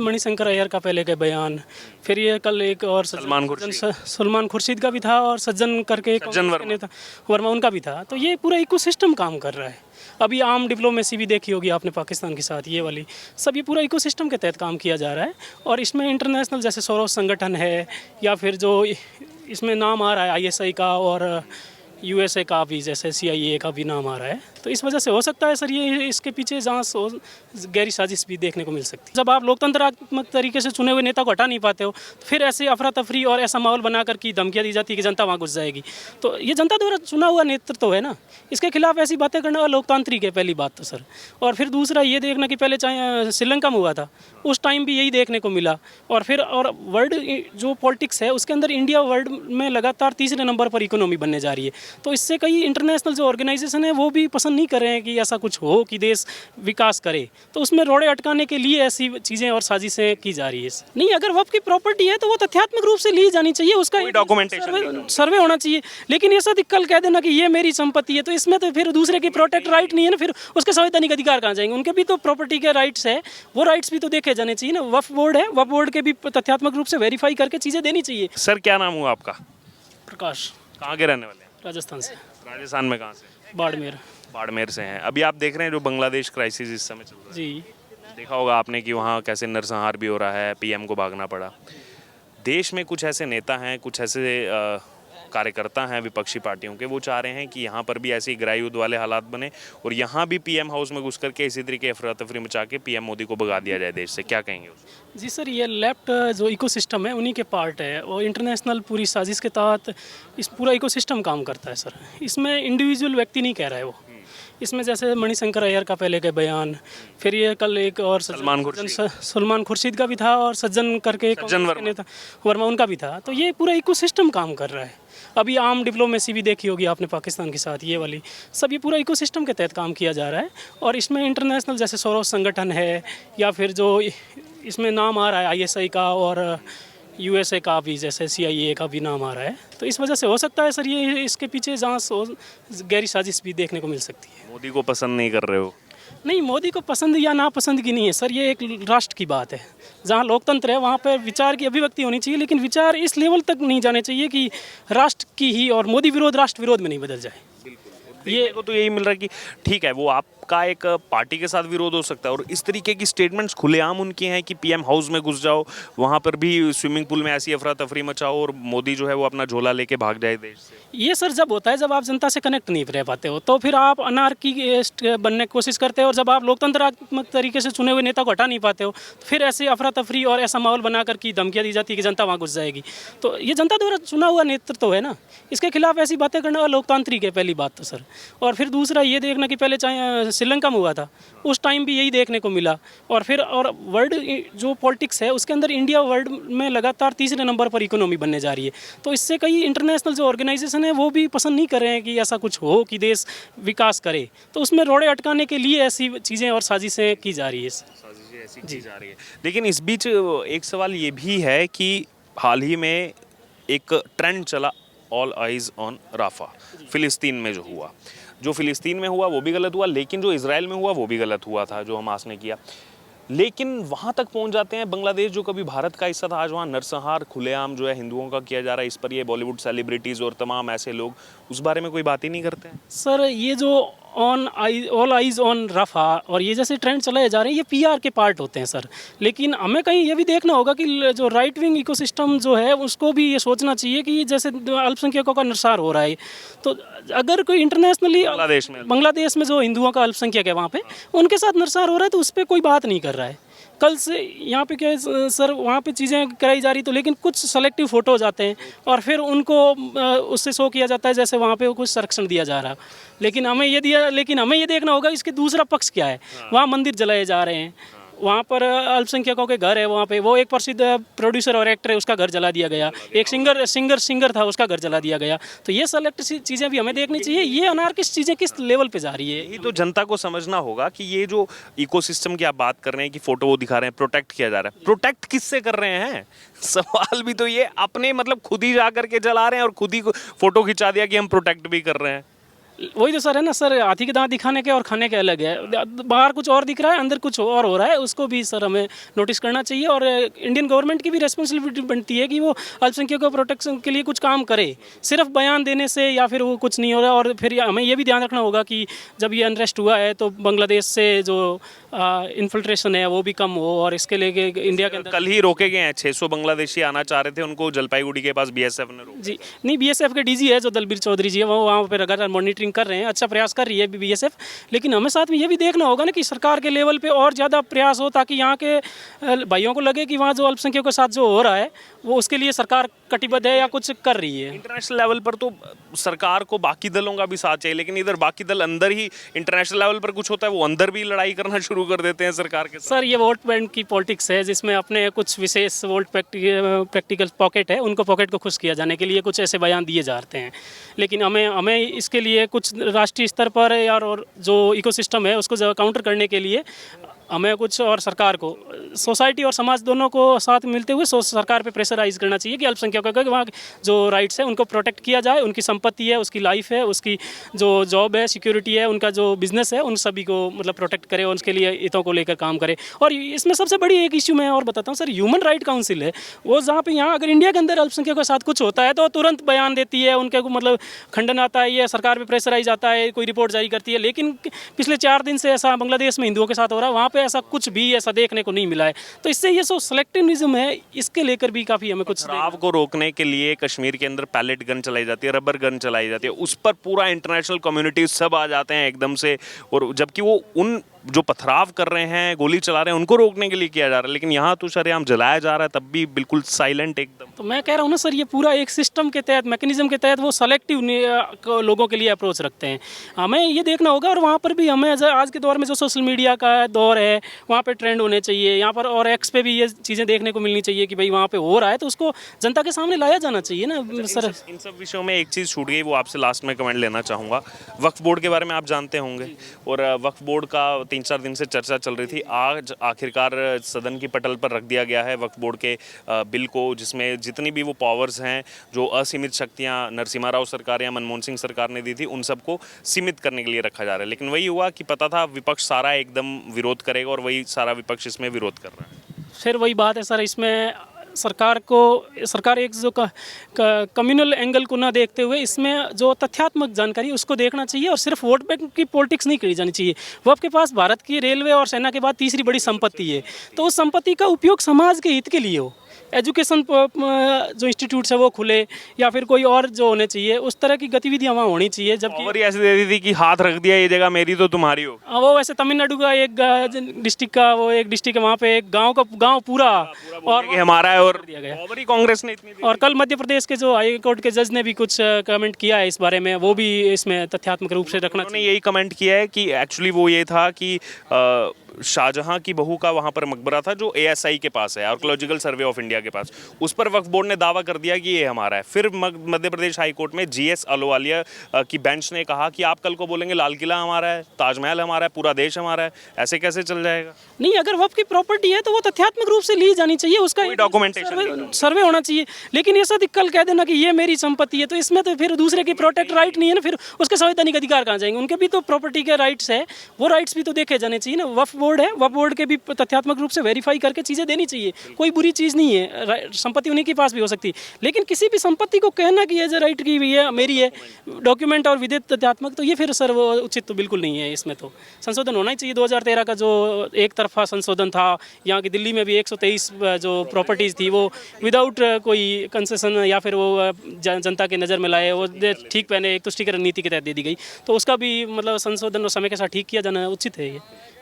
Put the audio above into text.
मणिशंकर अय्यर का पहले के बयान, फिर ये कल एक और सलमान खुर्शीद का भी था और सज्जन करके कांग्रेस के नेता वर्मा उनका भी था। तो ये पूरा इकोसिस्टम काम कर रहा है। अभी आम डिप्लोमेसी भी देखी होगी आपने पाकिस्तान के साथ, ये वाली सब ये पूरा इकोसिस्टम के तहत काम किया जा रहा है। और इसमें इंटरनेशनल जैसे सोरोस संगठन है या फिर जो इसमें नाम आ रहा है ISI का और USA का भी, जैसे CIA का भी नाम आ रहा है। तो इस वजह से हो सकता है सर ये इसके पीछे जांच गहरी साजिश भी देखने को मिल सकती है। जब आप लोकतंत्रात्मक तरीके से चुने हुए नेता को हटा नहीं पाते हो तो फिर ऐसे अफरा तफरी और ऐसा माहौल बनाकर की धमकियाँ दी जाती है कि जनता वहाँ घुस जाएगी। तो ये जनता द्वारा चुना हुआ नेतृत्व तो है ना, इसके खिलाफ ऐसी बातें करना अलोकतांत्रिक है, पहली बात तो सर। और फिर दूसरा ये देखना कि पहले चाहे श्रीलंका में हुआ था, उस टाइम भी यही देखने को मिला। और फिर और वर्ल्ड जो पॉलिटिक्स है उसके अंदर इंडिया वर्ल्ड में लगातार तीसरे नंबर पर इकोनॉमी बनने जा रही है। तो इससे कई इंटरनेशनल जो ऑर्गेनाइजेशन है वो भी पसंद नहीं कर रहे हैं कि ऐसा कुछ हो कि देश विकास करे। तो उसमें रोड़े अटकाने के लिए ऐसी चीज़ें और साजिशें की जा रही है। नहीं, अगर वक्फ की प्रॉपर्टी है तो वो तथ्यात्मक रूप से ली जानी चाहिए, उसका डॉक्यूमेंटेशन सर्वे होना चाहिए। लेकिन ये सब कल कह देना कि ये मेरी संपत्ति है, तो इसमें तो फिर दूसरे की प्रोटेक्ट राइट नहीं है ना, फिर उसके संवैधानिक अधिकार कहाँ जाएंगे? उनके भी तो प्रॉपर्टी के राइट्स है, वो राइट्स भी तो देखे जाने चाहिए ना। वक्फ बोर्ड है, वक्फ बोर्ड के भी तथ्यात्मक रूप से वेरीफाई करके चीज़ें देनी चाहिए। सर क्या नाम हुआ आपका? प्रकाश। कहाँ के रहने वाले हैं? राजस्थान से। राजस्थान में कहाँ से? बाड़मेर। बाड़मेर से हैं। अभी आप देख रहे हैं जो बांग्लादेश क्राइसिस इस समय चल रहा है, जी देखा होगा आपने कि वहाँ कैसे नरसंहार भी हो रहा है, PM को भागना पड़ा। देश में कुछ ऐसे नेता हैं, कुछ ऐसे कार्यकर्ता हैं विपक्षी पार्टियों के, वो चाह रहे हैं कि यहाँ पर भी ऐसे गृह युद्ध वाले हालात बने और यहाँ भी PM हाउस में घुस करके इसी तरीके अफरा तफरी मचा के PM मोदी को भगा दिया जाए देश से। क्या कहेंगे उसको? जी सर, ये लेफ्ट जो इकोसिस्टम है उन्हीं के पार्ट है और इंटरनेशनल पूरी साजिश के तहत इस पूरा इकोसिस्टम काम करता है सर। इसमें इंडिविजुअल व्यक्ति नहीं कह रहा है वो। इसमें जैसे मणिशंकर अय्यर का पहले के बयान, फिर ये कल एक और सलमान खुर्शीद का भी था और सज्जन करके कांग्रेस के नेता वर्मा उनका भी था। तो ये पूरा इकोसिस्टम काम कर रहा है। अभी आम डिप्लोमेसी भी देखी होगी आपने पाकिस्तान के साथ, ये वाली सब ये पूरा इकोसिस्टम के तहत काम किया जा रहा है। और इसमें इंटरनेशनल जैसे सोरोस संगठन है या फिर जो इसमें नाम आ रहा है ISI का और USA का भी, जैसे CIA का भी नाम आ रहा है। तो इस वजह से हो सकता है सर ये इसके पीछे जांच गहरी साजिश भी देखने को मिल सकती है। मोदी को पसंद नहीं कर रहे हो? नहीं, मोदी को पसंद या नापसंद की नहीं है सर, ये एक राष्ट्र की बात है। जहाँ लोकतंत्र है वहाँ पर विचार की अभिव्यक्ति होनी चाहिए, लेकिन विचार इस लेवल तक नहीं जाने चाहिए कि राष्ट्र की ही और मोदी विरोध राष्ट्र विरोध में नहीं बदल जाए। ये को तो यही मिल रहा है कि ठीक है वो आपका एक पार्टी के साथ विरोध हो सकता है और इस तरीके की स्टेटमेंट्स खुलेआम उनकी हैं कि PM हाउस में घुस जाओ, वहाँ पर भी स्विमिंग पूल में ऐसी अफरा तफरी मचाओ और मोदी जो है वो अपना झोला लेके भाग जाए देश से। ये सर जब होता है जब आप जनता से कनेक्ट नहीं रह पाते हो, तो फिर आप अनार्की बनने की कोशिश करते हो। और जब आप लोकतंत्रात्मक तरीके से चुने हुए नेता को हटा नहीं पाते हो तो फिर ऐसे अफरा तफरी और ऐसा माहौल बनाकर की धमकियाँ दी जाती है कि जनता वहाँ घुस जाएगी। तो ये जनता द्वारा चुना हुआ नेतृत्व तो है ना, इसके खिलाफ ऐसी बातें करना अलोकतांत्रिक है, पहली बात तो सर। और फिर दूसरा ये देखना कि पहले चाहे श्रीलंका में हुआ था, उस टाइम भी यही देखने को मिला। और फिर और वर्ल्ड जो पॉलिटिक्स है उसके अंदर इंडिया वर्ल्ड में लगातार तीसरे नंबर पर इकोनॉमी बनने जा रही है। तो इससे कई इंटरनेशनल जो ऑर्गेनाइजेशन है वो भी पसंद नहीं कर रहे हैं कि ऐसा कुछ हो कि देश विकास करे। तो उसमें रोड़े अटकाने के लिए ऐसी चीज़ें और साजिशें की जा रही है। ऐसी की जा रही है। लेकिन इस बीच एक सवाल ये भी है कि हाल ही में एक ट्रेंड चला, ऑल आइज ऑन राफा, फिलिस्तीन में जो हुआ, जो फिलिस्तीन में हुआ वो भी गलत हुआ, लेकिन जो इजराइल में हुआ वो भी गलत हुआ था जो हमास ने किया। लेकिन वहाँ तक पहुँच जाते हैं बांग्लादेश जो कभी भारत का हिस्सा था, आज वहाँ नरसंहार खुलेआम जो है हिंदुओं का किया जा रहा है। इस पर ये बॉलीवुड सेलिब्रिटीज़ और तमाम ऐसे लोग उस बारे में कोई बात ही नहीं करते हैं। सर ये जो ऑल आइज ऑन रफा और ये जैसे ट्रेंड चलाए जा रहे हैं ये PR के पार्ट होते हैं सर। लेकिन हमें कहीं ये भी देखना होगा कि जो राइट विंग इकोसिस्टम जो है उसको भी ये सोचना चाहिए कि जैसे अल्पसंख्यकों का नरसंहार हो रहा है, तो अगर कोई इंटरनेशनली बांग्लादेश में जो हिंदुओं का अल्पसंख्यक है वहाँ पे उनके साथ नरसंहार हो रहा है तो उस पर कोई बात नहीं कर रहा है। कल से यहाँ पे क्या है सर, वहाँ पे चीज़ें कराई जा रही तो लेकिन कुछ सेलेक्टिव फ़ोटोज़ आते हैं और फिर उनको उससे शो किया जाता है जैसे वहाँ पे कुछ संरक्षण दिया जा रहा है। लेकिन हमें ये देखना होगा इसके दूसरा पक्ष क्या है। वहाँ मंदिर जलाए जा रहे हैं, वहाँ पर अल्पसंख्यकों के घर है, वहाँ पे वो एक प्रसिद्ध प्रोड्यूसर और एक्टर है उसका घर जला दिया गया, एक सिंगर था उसका घर जला दिया गया। तो ये सेलेक्ट चीज़ें भी हमें देखनी चाहिए। ये अनार्किस्ट चीज़ें किस लेवल पे जा रही है ये तो जनता को समझना होगा कि ये जो इकोसिस्टम की आप बात कर रहे हैं कि फोटो वो दिखा रहे हैं, प्रोटेक्ट किया जा रहा है, प्रोटेक्ट किससे कर रहे हैं? सवाल भी तो ये अपने मतलब खुद ही जा करके जला रहे हैं और खुद ही फोटो खिंचा दिया कि हम प्रोटेक्ट भी कर रहे हैं। वही तो सर है ना सर, हाथी के दांत दिखाने के और खाने के अलग है। बाहर कुछ और दिख रहा है, अंदर कुछ और हो रहा है, उसको भी सर हमें नोटिस करना चाहिए। और इंडियन गवर्नमेंट की भी रिस्पॉन्सिबिलिटी बनती है कि वो अल्पसंख्यकों के प्रोटेक्शन के लिए कुछ काम करे। सिर्फ बयान देने से या फिर वो कुछ नहीं हो रहा। और फिर हमें ये भी ध्यान रखना होगा कि जब ये अनरेस्ट हुआ है तो बांग्लादेश से जो इन्फिल्ट्रेशन है वो भी कम हो, और इसके लिए इंडिया के अंदर कल ही रोके गए हैं 600 बांग्लादेशी आना चाह रहे थे, उनको जलपाईगुड़ी के पास बीएसएफ ने रोका। जी नहीं, बीएसएफ के डीजी है जो दलबीर चौधरी जी है, वो वहाँ पर लगातार मॉनिटरिंग कर रहे हैं, अच्छा प्रयास कर रही है बीएसएफ। लेकिन हमें साथ में ये भी देखना होगा ना कि सरकार के लेवल पे और ज़्यादा प्रयास हो, ताकि यहाँ के भाइयों को लगे कि वहाँ जो अल्पसंख्यकों के साथ जो हो रहा है वो उसके लिए सरकार कटिबद्ध है या कुछ कर रही है। इंटरनेशनल लेवल पर तो सरकार को बाकी दलों का भी साथ चाहिए, लेकिन इधर बाकी दल अंदर ही इंटरनेशनल लेवल पर कुछ होता है वो अंदर भी लड़ाई करना शुरू कर देते हैं सरकार के साथ। सर ये वोट बैंक की पॉलिटिक्स है, जिसमें अपने कुछ विशेष वोट प्रैक्टिकल पॉकेट है, उनको पॉकेट को खुश किया जाने के लिए कुछ ऐसे बयान दिए जाते हैं। लेकिन हमें इसके लिए कुछ राष्ट्रीय स्तर पर यार और जो इकोसिस्टम है उसको काउंटर करने के लिए हमें कुछ और सरकार को, सोसाइटी और समाज दोनों को साथ मिलते हुए सरकार पे प्रेशराइज करना चाहिए कि अल्पसंख्यकों के वहाँ जो राइट्स है उनको प्रोटेक्ट किया जाए, उनकी संपत्ति है, उसकी लाइफ है, उसकी जो जॉब है, सिक्योरिटी है, उनका जो बिजनेस है, उन सभी को मतलब प्रोटेक्ट करे और उसके लिए हितों को लेकर काम करे। और इसमें सबसे बड़ी एक इश्यू मैं और बताता हूँ सर, ह्यूमन राइट काउंसिल है वो, जहाँ पे यहाँ अगर इंडिया के अंदर अल्पसंख्यकों के साथ कुछ होता है तो तुरंत बयान देती है, उनके मतलब खंडन आता है, ये सरकार पर प्रेशराइज आता है, कोई रिपोर्ट जारी करती है। लेकिन पिछले 4 दिन से ऐसा बांग्लादेश में हिंदुओं के साथ हो रहा है, वहाँ पे ऐसा कुछ भी ऐसा देखने को नहीं मिला है। तो इससे ये जो सिलेक्टिविज्म है इसके लेकर भी काफ़ी हमें कुछ पथराव को रोकने के लिए कश्मीर के अंदर पैलेट गन चलाई जाती है, रबर गन चलाई जाती है, उस पर पूरा इंटरनेशनल कम्युनिटी सब आ जाते हैं एकदम से, और जबकि वो उन जो पथराव कर रहे हैं, गोली चला रहे हैं, उनको रोकने के लिए किया जा रहा है। लेकिन यहाँ तो शरेआम जलाया जा रहा है, तब भी बिल्कुल साइलेंट एकदम। तो मैं कह रहा हूँ ना सर, ये पूरा एक सिस्टम के तहत, मैकेनिज्म के तहत वो सेलेक्टिव लोगों के लिए अप्रोच रखते हैं। हमें ये देखना होगा। और वहाँ पर भी हमें आज के दौर में जो सोशल मीडिया का दौर है वहाँ पर ट्रेंड होने चाहिए, यहाँ पर और एक्स पे भी ये चीज़ें देखने को मिलनी चाहिए कि भाई वहाँ पे हो रहा है तो उसको जनता के सामने लाया जाना चाहिए ना सर। इन सब विषयों में एक चीज़ छूट गई, वो आपसे लास्ट में कमेंट लेना चाहूँगा। वक्फ बोर्ड के बारे में आप जानते होंगे, और वक्फ बोर्ड का 3-4 दिन से चर्चा चल रही थी। आज आखिरकार सदन की पटल पर रख दिया गया है वक्फ बोर्ड के बिल को, जिसमें जितनी भी वो पावर्स हैं, जो असीमित शक्तियां नरसिम्हा राव सरकार या मनमोहन सिंह सरकार ने दी थी, उन सबको सीमित करने के लिए रखा जा रहा है। लेकिन वही हुआ कि पता था विपक्ष सारा एकदम विरोध करेगा, और वही सारा विपक्ष इसमें विरोध कर रहा है। फिर वही बात है सर, इसमें सरकार एक जो कम्युनल एंगल को ना देखते हुए इसमें जो तथ्यात्मक जानकारी उसको देखना चाहिए, और सिर्फ वोट बैंक की पॉलिटिक्स नहीं करी जानी चाहिए। वो आपके पास भारत की रेलवे और सेना के बाद तीसरी बड़ी संपत्ति है, तो उस संपत्ति का उपयोग समाज के हित के लिए हो। एजुकेशन जो इंस्टीट्यूट्स है वो खुले, या फिर कोई और जो होने चाहिए उस तरह की गतिविधियाँ वहाँ होनी चाहिए। जबकि और ऐसे दे दी थी कि हाथ रख दिया, ये जगह मेरी तो तुम्हारी हो। वो वैसे तमिलनाडु का एक डिस्ट्रिक्ट का, वो एक डिस्ट्रिक्ट है, वहाँ पे एक गांव पूरा और हमारा है, और दिया गया। कांग्रेस ने इतनी और कल मध्य प्रदेश के जो हाई कोर्ट के जज ने भी कुछ कमेंट किया है इस बारे में, वो भी इसमें तथ्यात्मक रूप से रखना चाहिए। यही कमेंट किया है कि एक्चुअली वो ये था कि शाहजहां की बहू का वहां पर मकबरा था जो एएसआई के पास है, आर्कियोलॉजिकल सर्वे ऑफ इंडिया के पास, उस पर वक्फ बोर्ड ने दावा कर दिया कि ये हमारा है। फिर मध्य प्रदेश हाई कोर्ट में जीएस अहलुवालिया की बेंच ने कहा कि आप कल को बोलेंगे लाल किला हमारा है, ताजमहल हमारा है, पूरा देश हमारा है, ऐसे कैसे चल जाएगा? नहीं, अगर वक्फ की प्रॉपर्टी है तो वो तथ्यात्मक रूप से ली जानी चाहिए, उसका डॉक्यूमेंटेशन सर्वे होना चाहिए। लेकिन ऐसा कल कह देना कि ये मेरी संपत्ति है, तो इसमें तो फिर दूसरे की प्रोटेक्ट राइट नहीं है ना, फिर उसके संवैधानिक अधिकार कहाँ जाएंगे? उनके भी तो प्रॉपर्टी के राइट्स है, वो राइट्स भी तो देखे जाने चाहिए ना। वक्फ बोर्ड है, वक्फ बोर्ड के भी तथ्यात्मक रूप से वेरीफाई करके चीज़ें देनी चाहिए। कोई बुरी चीज़ नहीं है, संपत्ति उन्हीं के पास भी हो सकती है, लेकिन किसी भी संपत्ति को कहना कि ये जो राइट की हुई है मेरी है, डॉक्यूमेंट और विधित तथ्यात्मक, तो ये फिर सर वो उचित तो बिल्कुल नहीं है। इसमें तो संशोधन होना ही चाहिए। 2013 का जो एक तरफा संशोधन था, यहाँ की दिल्ली में भी 123 जो प्रॉपर्टीज़ थी वो विदाउट कोई कंसेशन या फिर वो जनता के नज़र में लाए, वो ठीक पहने एक तुष्टिकरण नीति के तहत दे दी गई, तो उसका भी मतलब संशोधन और समय के साथ ठीक किया जाना उचित है ये।